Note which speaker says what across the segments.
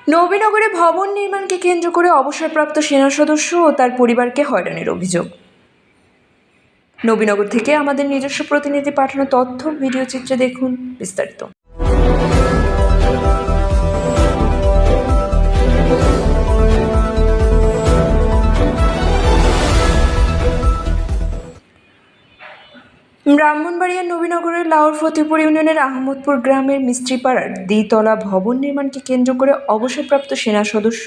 Speaker 1: নবীনগরে ভবন নির্মাণকে কেন্দ্র করে অবসরপ্রাপ্ত সেনা সদস্য ও তার পরিবারকে হয়রানির অভিযোগ। নবীনগর থেকে আমাদের নিজস্ব প্রতিনিধি পাঠানো তথ্য ভিডিও চিত্রে দেখুন বিস্তারিত। ব্রাহ্মণবাড়িয়ার নবীনগরের লাউর ফতেপুর ইউনিয়নের আহমদপুর গ্রামের মিস্ত্রিপাড়ার দ্বিতলা ভবন নির্মাণকে কেন্দ্র করে অবসরপ্রাপ্ত সেনা সদস্য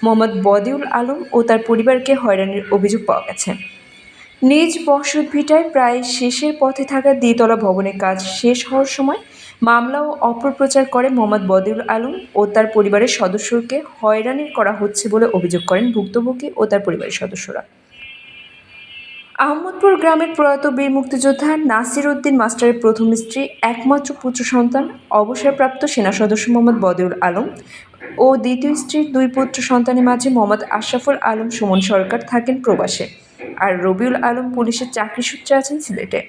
Speaker 1: মোহাম্মদ বদিউল আলম ও তার পরিবারকে হয়রানির অভিযোগ পাওয়া গেছে। নিজ বসত ভিটায় প্রায় শেষের পথে থাকা দ্বিতলা ভবনের কাজ শেষ হওয়ার সময় মামলা ও অপপ্রচার করে মোহাম্মদ বদিউল আলম ও তার পরিবারের সদস্যকে হয়রানি করা হচ্ছে বলে অভিযোগ করেন ভুক্তভোগী ও তার পরিবারের সদস্যরা। আহমদপুর গ্রামের প্রয়াত বীর মুক্তিযোদ্ধা নাসির উদ্দিন মাস্টারের প্রথম স্ত্রী একমাত্র পুত্র সন্তান অবসরপ্রাপ্ত সেনা সদস্য মোহাম্মদ বদিউল আলম ও দ্বিতীয় স্ত্রীর দুই পুত্র সন্তানের মাঝে মোহাম্মদ আশরাফুল আলম সুমন সরকার থাকেন প্রবাসে, আর রবিউল আলম পুলিশের চাকরি সূত্রে আছেন সিলেটে।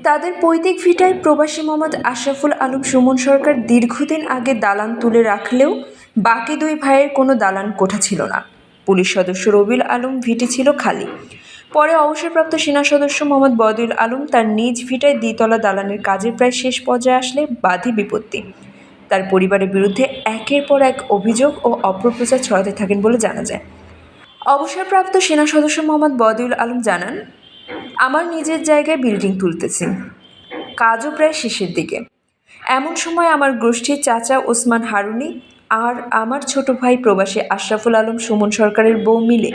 Speaker 1: তাদের পৈতৃক ভিটায় প্রবাসী মোহাম্মদ আশরাফুল আলম সুমন সরকার দীর্ঘদিন আগে দালান তুলে রাখলেও বাকি দুই ভাইয়ের কোনো দালান কোঠা ছিল না। পুলিশ সদস্য রবিউল আলম ভিটি ছিল খালি। পরে অবসরপ্রাপ্ত সেনা সদস্য মোহাম্মদ বদিউল আলম তার নিজ ভিটায় দ্বিতলা দালানের কাজের প্রায় শেষ পর্যায়ে আসলে বাধে বিপত্তি। তার পরিবারের বিরুদ্ধে একের পর এক অভিযোগ ও অপপ্রচার ছড়াতে থাকেন বলে জানা যায়। অবসরপ্রাপ্ত সেনা সদস্য মোহাম্মদ বদিউল আলম জানান, আমার নিজের জায়গায় বিল্ডিং তুলতেছি, কাজও প্রায় শেষের দিকে। এমন সময় আমার গোষ্ঠীর চাচা ওসমান হারুনি আর আমার ছোট ভাই প্রবাসী আশরাফুল আলম সুমন সরকারের বউ মিলে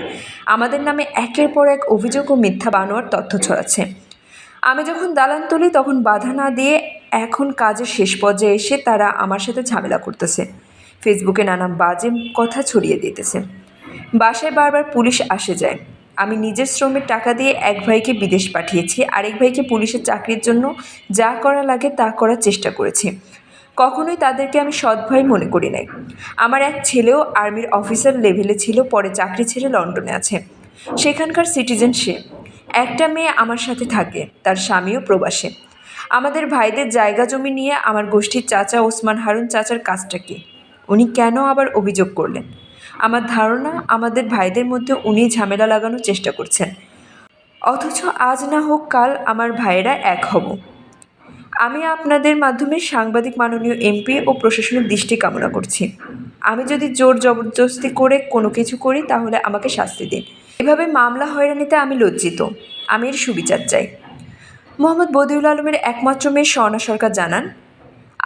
Speaker 1: আমাদের নামে একের পর এক অভিযোগ ও মিথ্যা বানোয়ার তথ্য ছড়াচ্ছে। আমি যখন দালান তুলি তখন বাধা না দিয়ে এখন কাজের শেষ পর্যায়ে এসে তারা আমার সাথে ঝামেলা করতেছে, ফেসবুকে নানা বাজে কথা ছড়িয়ে দিতেছে। বাসায় বারবার পুলিশ আসে যায়। আমি নিজের শ্রমের টাকা দিয়ে এক ভাইকে বিদেশ পাঠিয়েছি, আরেক ভাইকে পুলিশের চাকরির জন্য যা করা লাগে তা করার চেষ্টা করেছি। কখনোই তাদেরকে আমি সৎ ভাই মনে করি নাই। আমার এক ছেলেও আর্মির অফিসার লেভেলে ছিল, পরে চাকরি ছেড়ে লন্ডনে আছে, সেখানকার সিটিজেন সে। একটা মেয়ে আমার সাথে থাকে, তার স্বামীও প্রবাসে। আমাদের ভাইদের জায়গা জমি নিয়ে আমার গোষ্ঠীর চাচা ওসমান হারুন চাচার কাজটা কি? উনি কেন আবার অভিযোগ করলেন? আমার ধারণা আমাদের ভাইদের মধ্যে উনি ঝামেলা লাগানোর চেষ্টা করছেন, অথচ আজ না হোক কাল আমার ভাইয়েরা এক হব। আমি আপনাদের মাধ্যমে সাংবাদিক মাননীয় এমপি ও প্রশাসনের দৃষ্টি কামনা করছি। আমি যদি জোর জবরদস্তি করে কোনো কিছু করি তাহলে আমাকে শাস্তি দিন। এভাবে মামলা হয়রানিতে আমি লজ্জিত, আমি এর সুবিচার চাই। মোহাম্মদ বদিউল আলমের একমাত্র মেয়ে স্বর্ণা সরকার জানান,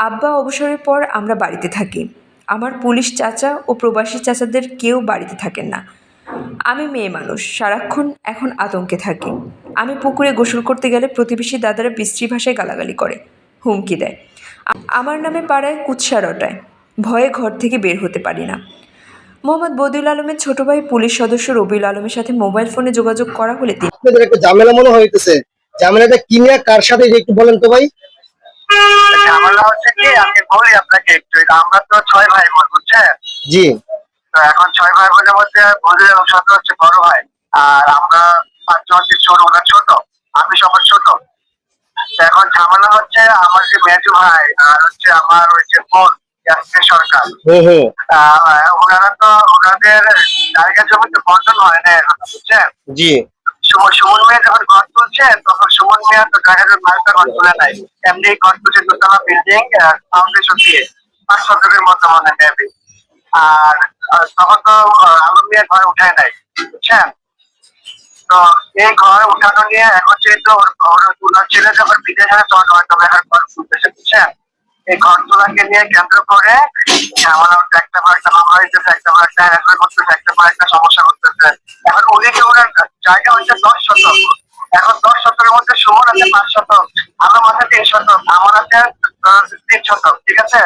Speaker 1: আব্বা অবসরের পর আমরা বাড়িতে থাকি। আমার পুলিশ চাচা ও প্রবাসী চাচাদের কেউ বাড়িতে থাকেন না। আমি মেয়ে মানুষ, সারাক্ষণ এখন আতঙ্কে থাকি। আমি পুকুরে গোসল করতে গেলে প্রতিবেশী দাদারা বিশ্রী ভাষায় গালাগালি করে, হুমকি দেয়। আমার নামে পাড়ায় কুৎসা রটায়, ভয়ে ঘর থেকে বের হতে পারি না। মোহাম্মদ বদিউল আলমের ছোট ভাই পুলিশ সদস্য রবিউল আলমের সাথে মোবাইল ফোনে যোগাযোগ করা হলে তিনি
Speaker 2: একটা ঝামেলা মনে হইতেছে, ঝামেলাটা কি নিয়ে কার সাথে একটু বলেন তো ভাই।
Speaker 3: ঝামেলা হচ্ছে কি, আমি বলি আপনাকে একটু, আমরা তো 6 ভাই বোন, বুঝছেন?
Speaker 2: জি।
Speaker 3: তো এখন 6 ভাই বোনের মধ্যে বদিউল আলম সরকার হচ্ছে বড় ভাই, আর আমরা 5 জন হচ্ছে ছোট, ওরা ছোট, আমি সবার ছোট। এখন ঝামেলা হচ্ছে আমার যে মেজো ভাই আর হচ্ছে আমার ওই যে বোন ইয়াসমিন সরকার, ওনারা তো ওনাদের জায়গা জমি তো বন্টন হয় না এখন, বুঝছেন?
Speaker 2: জি।
Speaker 3: সুমন মিয়া যখন ঘর তুলছে তখন সুমন মিয়া তো জায়গাটার মালিকটা ঘর তুলে নাই, এমনি ঘর তুলছে দোতলা বিল্ডিং ফাউন্ডেশন দিয়ে 5 শতকের মতো মানে নেবে। আর তখন তো আলম মিয়া ঘর উঠায় নাই, বুঝছেন? তো এই ঘর উঠানো নিয়ে এখন যেহেতু ওনার ছেলে যখন বিদেশে তখন হয়তো এখন ঘর তুলতেছে, বুঝছেন? এই ঘর তোলাকে নিয়ে কেন্দ্র করে আমার একটা পর একটা মামলা হইতেছে, একটা পর একটা হ্যারাসমেন্ট করতেছে, একটা পর একটা সমস্যা করতেছে। এখন ওদিকে ওনার জায়গা হচ্ছে 10 শতক, এখন 10 শতকের মধ্যে সুমন আছে 5 শতক, আলম আছে 3 শতক, আমার আছে 3 শতক, ঠিক আছে?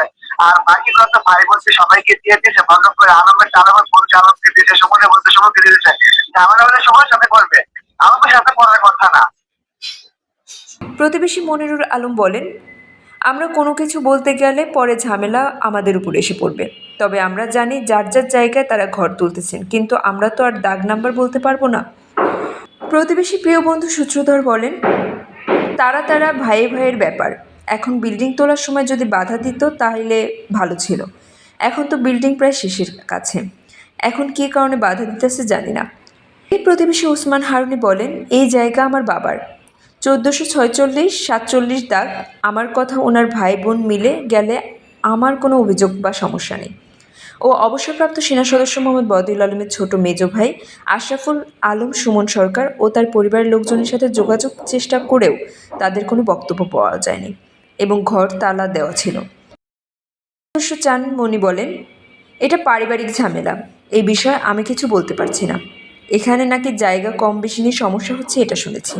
Speaker 3: আর বাকি তো ভাই বলছে সবাইকে দিয়ে দিয়েছে, ভালো করে আলমের আলমের বলছে আলমকে দিয়েছে, সুমনের বলছে সুমনকে দিয়েছে। ঝামেলা হলে সময়ের সাথে করবে, আলমের সাথে করার কথা না।
Speaker 1: প্রতিবেশী মনিরুল আলম বলেন, আমরা কোনো কিছু বলতে গেলে পরে ঝামেলা আমাদের উপর এসে পড়বে। তবে আমরা জানি যার যার জায়গায় তারা ঘর তুলতেছেন, কিন্তু আমরা তো আর দাগ নাম্বার বলতে পারবো না। প্রতিবেশী প্রিয় বন্ধু সূত্রধর বলেন, তারা ভাইয়ের ব্যাপার। এখন বিল্ডিং তোলার সময় যদি বাধা দিত তাহলে ভালো ছিল, এখন তো বিল্ডিং প্রায় শেষের কাছে। এখন কী কারণে বাধা দিতেছে জানি না। এই প্রতিবেশী ওসমান হারুনি বলেন, এই জায়গা আমার বাবার। 1446-47 দাগ। আমার কথা ওনার ভাই বোন মিলে গেলে আমার কোনো অভিযোগ বা সমস্যা নেই। ও অবসরপ্রাপ্ত সেনা সদস্য মোহাম্মদ বদিউল আলমের ছোট মেজ ভাই আশরাফুল আলম সুমন সরকার ও তার পরিবারের লোকজনের সাথে যোগাযোগ চেষ্টা করেও তাদের কোনো বক্তব্য পাওয়া যায়নি এবং ঘর তালা দেওয়া ছিল। সদস্য চান মনি বলেন, এটা পারিবারিক ঝামেলা, এই বিষয়ে আমি কিছু বলতে পারছি না। এখানে নাকি জায়গা কম বেশি নিয়ে সমস্যা হচ্ছে এটা শুনেছি।